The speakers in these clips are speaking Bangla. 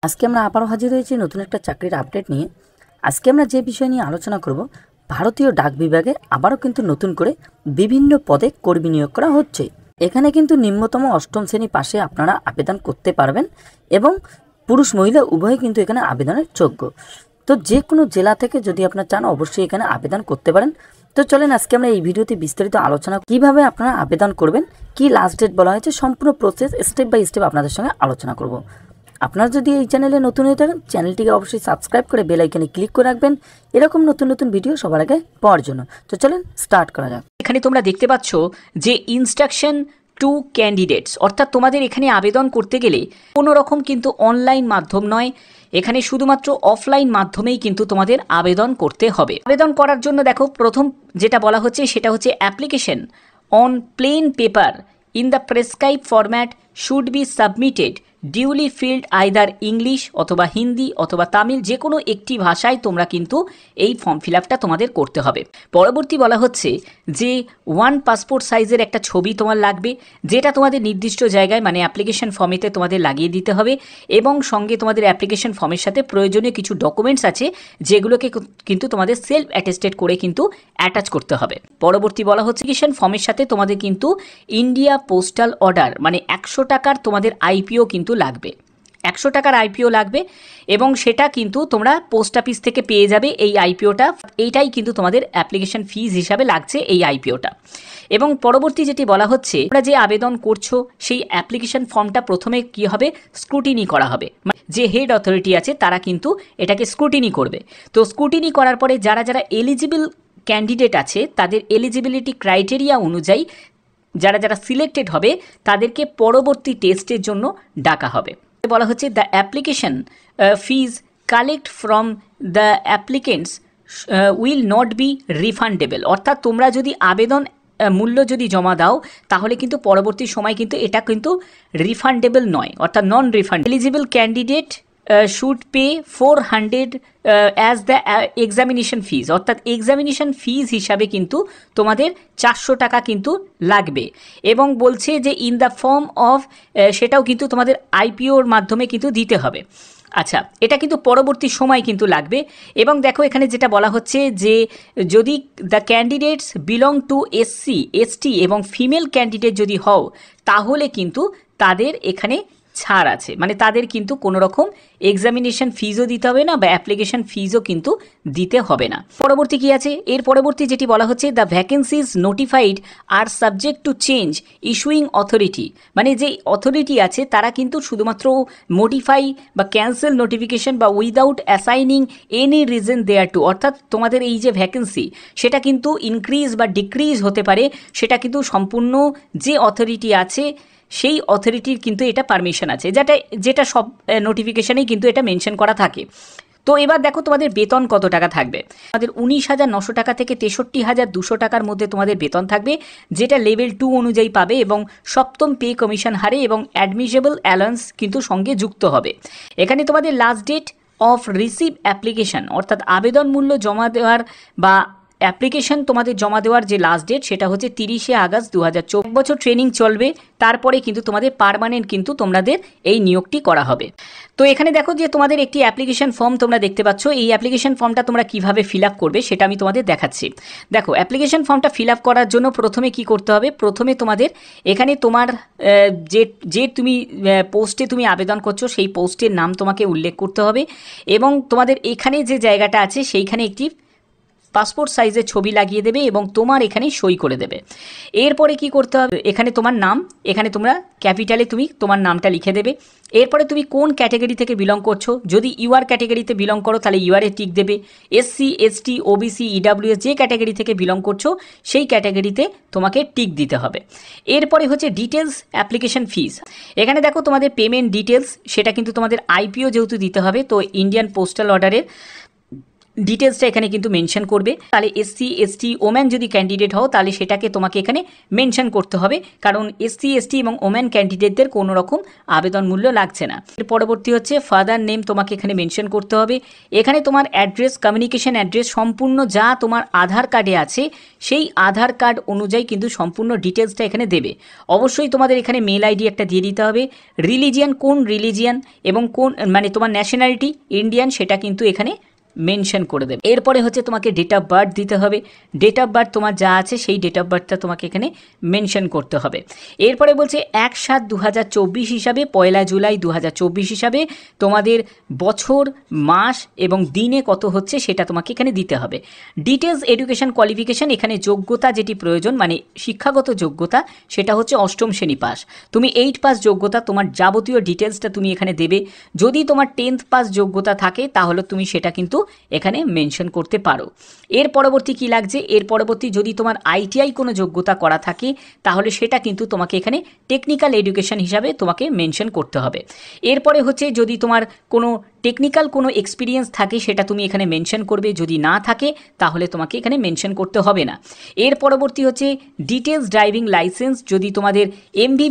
আজকে আমরা আবারও হাজির হয়েছি নতুন একটা চাকরির আপডেট নিয়ে। আজকে আমরা যে বিষয় নিয়ে আলোচনা করব, ভারতীয় ডাক বিভাগে আবারও কিন্তু নতুন করে বিভিন্ন পদে কর্মী নিয়োগ করা হচ্ছে। এখানে কিন্তু নিম্নতম অষ্টম শ্রেণী পাশে আপনারা আবেদন করতে পারবেন এবং পুরুষ মহিলা উভয় কিন্তু এখানে আবেদনের যোগ্য। তো যে কোনো জেলা থেকে যদি আপনারা চান অবশ্যই এখানে আবেদন করতে পারেন। তো চলেন আজকে আমরা এই ভিডিওতে বিস্তারিত আলোচনা কিভাবে আপনারা আবেদন করবেন, কি লাস্ট ডেট বলা হয়েছে, সম্পূর্ণ প্রসেস স্টেপ বাই স্টেপ আপনাদের সঙ্গে আলোচনা করব। আপনারা যদি এই চ্যানেলে নতুন হয়ে থাকেন চ্যানেলটিকে অবশ্যই সাবস্ক্রাইব করে বেল আইকনে ক্লিক করে রাখবেন এরকম নতুন নতুন ভিডিও সবার আগে পাওয়ার জন্য। তো চলেন স্টার্ট করা যাক। এখানে তোমরা দেখতে পাচ্ছ যে ইনস্ট্রাকশন টু ক্যান্ডিডেটস, অর্থাৎ তোমাদের এখানে আবেদন করতে গেলে কোনো রকম কিন্তু অনলাইন মাধ্যম নয়, এখানে শুধুমাত্র অফলাইন মাধ্যমেই কিন্তু তোমাদের আবেদন করতে হবে। আবেদন করার জন্য দেখো প্রথম যেটা বলা হচ্ছে সেটা হচ্ছে application on plane paper in the prescribe format should be submitted duly field either English অথবা হিন্দি অথবা তামিল, যে কোনো একটি ভাষায় তোমরা কিন্তু এই ফর্ম ফিল আপটা তোমাদের করতে হবে। পরবর্তী বলা হচ্ছে যে 1 পাসপোর্ট সাইজের একটা ছবি তোমার লাগবে, যেটা তোমাদের নির্দিষ্ট জায়গায় মানে অ্যাপ্লিকেশন ফর্মেতে তোমাদের লাগিয়ে দিতে হবে এবং সঙ্গে তোমাদের অ্যাপ্লিকেশন ফর্মের সাথে প্রয়োজনীয় কিছু ডকুমেন্টস আছে যেগুলোকে কিন্তু তোমাদের সেলফ অ্যাটেস্টেড করে কিন্তু অ্যাটাচ করতে হবে। পরবর্তী বলা হচ্ছে অ্যাপ্লিকেশন ফর্মের সাথে তোমাদের কিন্তু ইন্ডিয়া পোস্টাল অর্ডার মানে 100 টাকার তোমাদের আইপিও কিন্তু লাগবে, 100 টাকার আইপিও লাগবে এবং সেটা কিন্তু তোমরা পোস্ট অফিস থেকে পেয়ে যাবে। এই আইপিওটা এইটাই কিন্তু তোমাদের অ্যাপ্লিকেশন ফিজ হিসাবে লাগছে এই আইপিওটা। এবং পরবর্তী যেটি বলা হচ্ছে তোমরা যে আবেদন করছো সেই অ্যাপ্লিকেশন ফর্মটা প্রথমে কি হবে, স্ক্রুটিনি করা হবে। যে হেড অথরিটি আছে তারা কিন্তু এটাকে স্ক্রুটিনি করবে। তো স্ক্রুটিনি করার পরে যারা যারা এলিজিবল ক্যান্ডিডেট আছে তাদের এলিজিবিলিটি ক্রাইটেরিয়া অনুযায়ী যারা যারা সিলেক্টেড হবে তাদেরকে পরবর্তী টেস্টের জন্য ডাকা হবে। বলা হচ্ছে the application fees collect from the applicants will not be refundable, অর্থাৎ তোমরা যদি আবেদন মূল্য যদি জমা দাও তাহলে কিন্তু পরবর্তী সময় কিন্তু এটা কিন্তু রিফান্ডেবল নয়, অর্থাৎ non refund. Eligible candidate should pay 400 as the examination fees, অর্থাৎ এক্সামিনেশন ফিজ হিসাবে কিন্তু তোমাদের 400 টাকা কিন্তু লাগবে। এবং বলছে যে ইন দ্য ফর্ম অফ, সেটাও কিন্তু তোমাদের আইপিওর মাধ্যমে কিন্তু দিতে হবে। আচ্ছা, এটা কিন্তু পরবর্তী সময় কিন্তু লাগবে। এবং দেখো এখানে যেটা বলা হচ্ছে যে যদি the candidates belong to SC ST এবং ফিমেল ক্যান্ডিডেট যদি হও তাহলে কিন্তু তাদের এখানে ছাড় আছে, মানে তাদের কিন্তু কোনো রকম এক্সামিনেশন ফিজও দিতে হবে না বা অ্যাপ্লিকেশন ফিজও কিন্তু দিতে হবে না। পরবর্তী কি আছে, এর পরবর্তী যেটি বলা হচ্ছে the vacancies notified are subject to change issuing authority, মানে যে অথরিটি আছে তারা কিন্তু শুধুমাত্র মডিফাই বা ক্যান্সেল নোটিফিকেশন বা without assigning any reason thereto, অর্থাৎ তোমাদের এই যে ভ্যাকেন্সি সেটা কিন্তু ইনক্রিজ বা ডিক্রিজ হতে পারে, সেটা কিন্তু সম্পূর্ণ যে অথরিটি আছে সেই অথরিটির কিন্তু এটা পারমিশন আছে, যেটা সব নোটিফিকেশানেই কিন্তু এটা মেনশন করা থাকে। তো এবার দেখো তোমাদের বেতন কত টাকা থাকবে, তোমাদের 19,900 টাকা থেকে 63,200 টাকার মধ্যে তোমাদের বেতন থাকবে, যেটা লেভেল 2 অনুযায়ী পাবে এবং সপ্তম পে কমিশন হারে এবং অ্যাডমিসেবল অ্যালাউন্স কিন্তু সঙ্গে যুক্ত হবে। এখানে তোমাদের last date of receive application, অর্থাৎ আবেদন মূল্য জমা দেওয়ার বা অ্যাপ্লিকেশন তোমাদের জমা দেওয়ার যে লাস্ট ডেট সেটা হচ্ছে 30শে আগস্ট 2024। বছর ট্রেনিং চলবে, তারপরে কিন্তু তোমাদের পার্মানেন্ট কিন্তু তোমাদের এই নিয়োগটি করা হবে। তো এখানে দেখো যে তোমাদের একটি অ্যাপ্লিকেশন ফর্ম তোমরা দেখতে পাচ্ছ, এই অ্যাপ্লিকেশন ফর্মটা তোমরা কিভাবে ফিল আপ করবে সেটা আমি তোমাদের দেখাচ্ছি। দেখো অ্যাপ্লিকেশন ফর্মটা ফিল আপ করার জন্য প্রথমে কি করতে হবে, প্রথমে তোমাদের এখানে তোমার যে তুমি পোস্টে তুমি আবেদন করছো সেই পোস্টের নাম তোমাকে উল্লেখ করতে হবে এবং তোমাদের এখানে যে জায়গাটা আছে সেইখানে একটি পাসপোর্ট সাইজের ছবি লাগিয়ে দেবে এবং তোমার এখানে সই করে দেবে। এরপরে কি করতে হবে, এখানে তোমার নাম, এখানে তোমরা ক্যাপিটালে তুমি তোমার নামটা লিখে দেবে। এরপরে তুমি কোন ক্যাটাগরি থেকে বিলং করছো, যদি ইউআর ক্যাটাগরিতে বিলং করো তাহলে ইউআরে টিক দেবে, এসসি এসটি ওবিসি ইডাব্লিউএস যে ক্যাটাগরি থেকে বিলং করছো সেই ক্যাটাগরিতে তোমাকে টিক দিতে হবে। এরপরে হচ্ছে ডিটেলস অ্যাপ্লিকেশন ফিজ, এখানে দেখো তোমাদের পেমেন্ট ডিটেলস, সেটা কিন্তু তোমাদের আইপিও যেহেতু দিতে হবে তো ইন্ডিয়ান পোস্টাল অর্ডারের ডিটেলসটা এখানে কিন্তু মেনশন করবে। তাহলে এসসি এসটি ওম্যান যদি ক্যান্ডিডেট হও তাহলে সেটাকে তোমাকে এখানে মেনশন করতে হবে, কারণ এসসি এসটি এবং ওম্যান ক্যান্ডিডেটদের কোনো রকম আবেদন মূল্য লাগছে না। এর পরবর্তী হচ্ছে ফাদার নেম তোমাকে এখানে মেনশন করতে হবে। এখানে তোমার অ্যাড্রেস, কমিউনিকেশন অ্যাড্রেস সম্পূর্ণ যা তোমার আধার কার্ডে আছে সেই আধার কার্ড অনুযায়ী কিন্তু সম্পূর্ণ ডিটেলসটা এখানে দেবে। অবশ্যই তোমাদের এখানে মেল আইডি একটা দিয়ে দিতে হবে। রিলিজিয়ান কোন রিলিজিয়ান এবং কোন মানে তোমার ন্যাশনালিটি ইন্ডিয়ান সেটা কিন্তু এখানে মেনশন করে দেবে। এরপরে হচ্ছে তোমাকে ডেট অফ বার্থ দিতে হবে। ডেট অফ বার্থ তোমার যা আছে সেই ডেট অফ বার্থটা তোমাকে এখানে মেনশন করতে হবে। এরপরে বলছে 1/7/2024 হিসাবে 1 জুলাই 2024 হিসাবে তোমাদের বছর, মাস এবং দিনে কত হচ্ছে সেটা তোমাকে এখানে দিতে হবে। ডিটেলস এডুকেশন কোয়ালিফিকেশন, এখানে যোগ্যতা যেটি প্রয়োজন মানে শিক্ষাগত যোগ্যতা সেটা হচ্ছে 8ম শ্রেণী পাস। তুমি 8 পাস যোগ্যতা, তোমার যাবতীয় ডিটেলসটা তুমি এখানে দেবে। যদি তোমার 10th পাস যোগ্যতা থাকে তাহলে তুমি সেটা কিন্তু এখানে মেনশন করতে পারো। এর পরবর্তী কি লাগছে, এর পরবর্তী যদি তোমার আইটিআই কোনো যোগ্যতা করা থাকে তাহলে সেটা কিন্তু তোমাকে এখানে টেকনিক্যাল এডুকেশন হিসাবে তোমাকে মেনশন করতে হবে। এরপরে হচ্ছে যদি তোমার কোনো টেকনিক্যাল কোনো এক্সপিরিয়েন্স থাকে সেটা তুমি এখানে মেনশন করবে, যদি না থাকে তাহলে তোমাকে এখানে মেনশন করতে হবে না। এর পরবর্তী হচ্ছে ডিটেলস ড্রাইভিং লাইসেন্স, যদি তোমাদের এমভি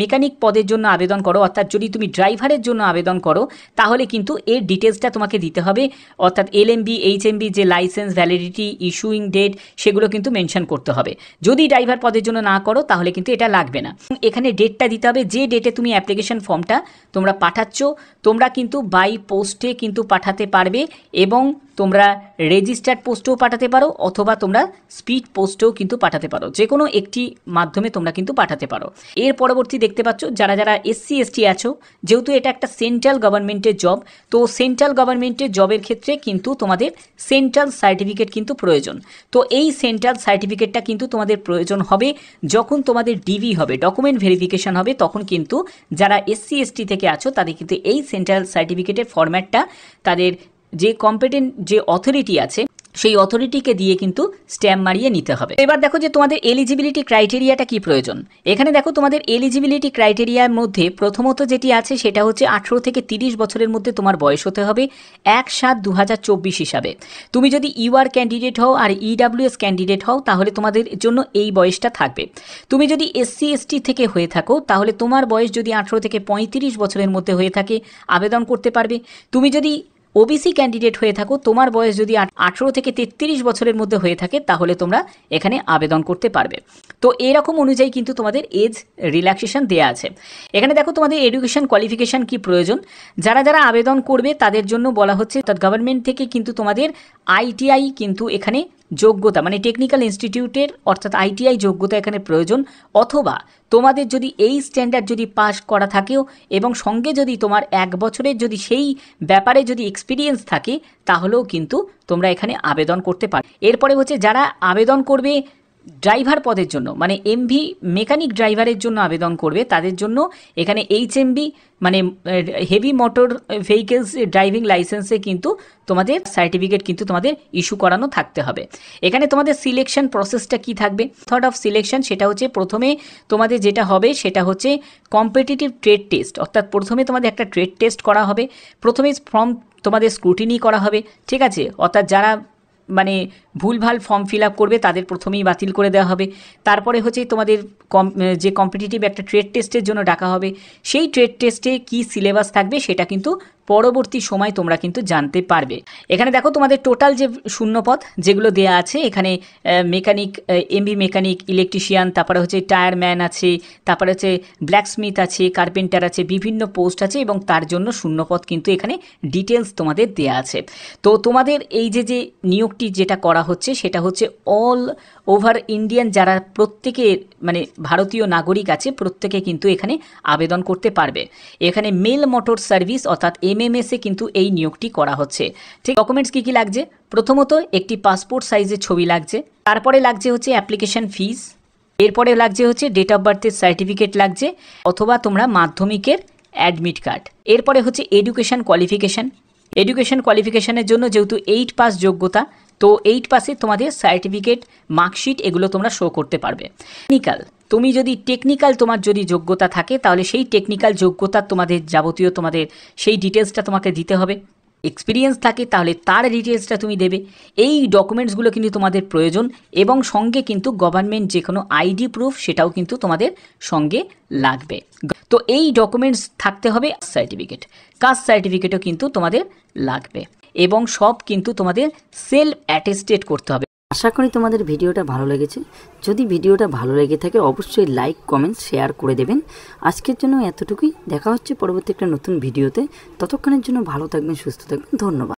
মেকানিক পদের জন্য আবেদন করো, অর্থাৎ যদি তুমি ড্রাইভারের জন্য আবেদন করো তাহলে কিন্তু এর ডিটেলসটা তোমাকে দিতে হবে, অর্থাৎ এলএমবি এইচএমবি যে লাইসেন্স ভ্যালিডিটি ইস্যুইং ডেট সেগুলো কিন্তু মেনশন করতে হবে। যদি ড্রাইভার পদের জন্য না করো তাহলে কিন্তু এটা লাগবে না। এখানে ডেটটা দিতে হবে, যে ডেটে তুমি অ্যাপ্লিকেশন ফর্মটা তোমরা পাঠাচ্ছ। তোমরা কিন্তু বাই পোস্টে কিন্তু পাঠাতে পারবে এবং তোমরা রেজিস্টার্ড পোস্টেও পাঠাতে পারো অথবা তোমরা স্পিড পোস্টেও কিন্তু পাঠাতে পারো, যে কোনো একটি মাধ্যমে তোমরা কিন্তু পাঠাতে পারো। এর পরবর্তী দেখতে পাচ্ছ যারা এসসি এসটি আছো, যেহেতু এটা একটা সেন্ট্রাল গভর্নমেন্টের জব, তো সেন্ট্রাল গভর্নমেন্টের জবের ক্ষেত্রে কিন্তু তোমাদের সেন্ট্রাল সার্টিফিকেট কিন্তু প্রয়োজন। তো এই সেন্ট্রাল সার্টিফিকেটটা কিন্তু তোমাদের প্রয়োজন হবে যখন তোমাদের ডিভি হবে, ডকুমেন্ট ভেরিফিকেশন হবে, তখন কিন্তু যারা এসসি এসটি থেকে আছো তাদের কিন্তু এই সেন্ট্রাল সার্টিফিকেটের ফরম্যাটটা তাদের যে কম্পিটেন্ট যে অথরিটি আছে সেই অথরিটিকে দিয়ে কিন্তু স্ট্যাম্প মারিয়ে নিতে হবে। এবার দেখো যে তোমাদের এলিজিবিলিটি ক্রাইটেরিয়াটা কি প্রয়োজন। এখানে দেখো তোমাদের এলিজিবিলিটি ক্রাইটেরিয়ার মধ্যে প্রথমত যেটি আছে সেটা হচ্ছে 18 থেকে 30 বছরের মধ্যে তোমার বয়স হতে হবে 1/7/2024 হিসাবে। তুমি যদি ইউআর ক্যান্ডিডেট হও আর ইডাব্লিউএস ক্যান্ডিডেট হও তাহলে তোমাদের জন্য এই বয়সটা থাকবে। তুমি যদি এসসি এসটি থেকে হয়ে থাকো তাহলে তোমার বয়স যদি 18 থেকে 35 বছরের মধ্যে হয়ে থাকে আবেদন করতে পারবে। তুমি যদি ওবিসি ক্যান্ডিডেট হয়ে থাকো, তোমার বয়স যদি 18 থেকে 33 বছরের মধ্যে হয়ে থাকে তাহলে তোমরা এখানে আবেদন করতে পারবে। তো এরকম অনুযায়ী কিন্তু তোমাদের এজ রিল্যাক্সেশন দেওয়া আছে। এখানে দেখো তোমাদের এডুকেশন কোয়ালিফিকেশন কি প্রয়োজন। যারা আবেদন করবে তাদের জন্য বলা হচ্ছে গভর্নমেন্ট থেকে কিন্তু তোমাদের আইটিআই কিন্তু এখানে যোগ্যতা মানে টেকনিক্যাল ইনস্টিটিউটের অর্থাৎ আইটিআই যোগ্যতা এখানে প্রয়োজন, অথবা তোমাদের যদি এই স্ট্যান্ডার্ড যদি পাস করা থাকেও এবং সঙ্গে যদি তোমার 1 বছরের যদি সেই ব্যাপারে যদি এক্সপিরিয়েন্স থাকে তাহলেও কিন্তু তোমরা এখানে আবেদন করতে পারো। এরপরে হচ্ছে যারা আবেদন করবে ড্রাইভার পদের জন্য মানে এমভি মেকানিক ড্রাইভারের জন্য আবেদন করবে তাদের জন্য এখানে এইচএমবি মানে হেভি মোটর ভেহিকেলস ড্রাইভিং লাইসেন্সে কিন্তু তোমাদের সার্টিফিকেট কিন্তু তোমাদের ইস্যু করানো থাকতে হবে। এখানে তোমাদের সিলেকশন প্রসেসটা কি থাকবে, মেথড অফ সিলেকশন সেটা হচ্ছে প্রথমে তোমাদের যেটা হবে সেটা হচ্ছে কম্পিটিটিভ ট্রেড টেস্ট, অর্থাৎ প্রথমে তোমাদের একটা ট্রেড টেস্ট করা হবে, প্রথমে ফর্ম তোমাদের স্ক্রুটিনি করা হবে, ঠিক আছে, অর্থাৎ যারা মানে ভুলভাল ফর্ম ফিল আপ করবে তাদের প্রথমেই বাতিল করে দেওয়া হবে। তারপরে হচ্ছে তোমাদের যে কম্পিটিটিভ একটা ট্রেড টেস্টের জন্য ডাকা হবে, সেই ট্রেড টেস্টে কি সিলেবাস থাকবে সেটা কিন্তু পরবর্তী সময় তোমরা কিন্তু জানতে পারবে। এখানে দেখো তোমাদের টোটাল যে শূন্যপদ যেগুলো দেয়া আছে এখানে মেকানিক, এমভি মেকানিক, ইলেকট্রিশিয়ান, তারপরে হচ্ছে টায়ারম্যান আছে, তারপরে হচ্ছে ব্ল্যাকস্মিথ আছে, কার্পেন্টার আছে, বিভিন্ন পোস্ট আছে এবং তার জন্য শূন্যপদ কিন্তু এখানে ডিটেলস তোমাদের দেয়া আছে। তো তোমাদের এই যে নিয়োগটি যেটা করা হচ্ছে সেটা হচ্ছে অল ওভার ইন্ডিয়ান যারা প্রত্যেকে মানে ভারতীয় নাগরিক আছে প্রত্যেকে কিন্তু এখানে আবেদন করতে পারবে। এখানে মেল মোটর সার্ভিস অর্থাৎ এমএমএসে কিন্তু এই নিয়োগটি করা হচ্ছে। ঠিক ডকুমেন্টস কী কী লাগছে, প্রথমত একটি পাসপোর্ট সাইজের ছবি লাগছে, তারপরে লাগছে হচ্ছে অ্যাপ্লিকেশন ফিস, এরপরে লাগছে হচ্ছে ডেট অফ বার্থের সার্টিফিকেট লাগছে অথবা তোমরা মাধ্যমিকের অ্যাডমিট কার্ড, এরপরে হচ্ছে এডুকেশন কোয়ালিফিকেশান। এডুকেশন কোয়ালিফিকেশানের জন্য যেহেতু 8 পাস যোগ্যতা, তো 8 পাসে তোমাদের সার্টিফিকেট মার্কশিট এগুলো তোমরা শো করতে পারবে। টেকনিক্যাল, তুমি যদি টেকনিক্যাল তোমার যদি যোগ্যতা থাকে তাহলে সেই টেকনিক্যাল যোগ্যতা তোমাদের যাবতীয় তোমাদের সেই ডিটেলসটা তোমাকে দিতে হবে। এক্সপিরিয়েন্স থাকে তাহলে তার ডিটেলসটা তুমি দেবে। এই ডকুমেন্টসগুলো কিন্তু তোমাদের প্রয়োজন, এবং সঙ্গে কিন্তু গভর্নমেন্ট যে কোনো আইডি প্রুফ সেটাও কিন্তু তোমাদের সঙ্গে লাগবে। তো এই ডকুমেন্টস থাকতে হবে। সার্টিফিকেট, কাস্ট সার্টিফিকেটও কিন্তু তোমাদের লাগবে, এবং সব কিন্তু তোমাদের সেলফ অ্যাটেস্টেড করতে হবে। আশা করি তোমাদের ভিডিওটা ভালো লেগেছে। যদি ভিডিওটা ভালো লেগে থাকে অবশ্যই লাইক, কমেন্ট, শেয়ার করে দেবেন। আজকের জন্য এতটুকুই। দেখা হচ্ছে পরবর্তী একটা নতুন ভিডিওতে। ততক্ষণের জন্য ভালো থাকবেন, সুস্থ থাকবেন। ধন্যবাদ।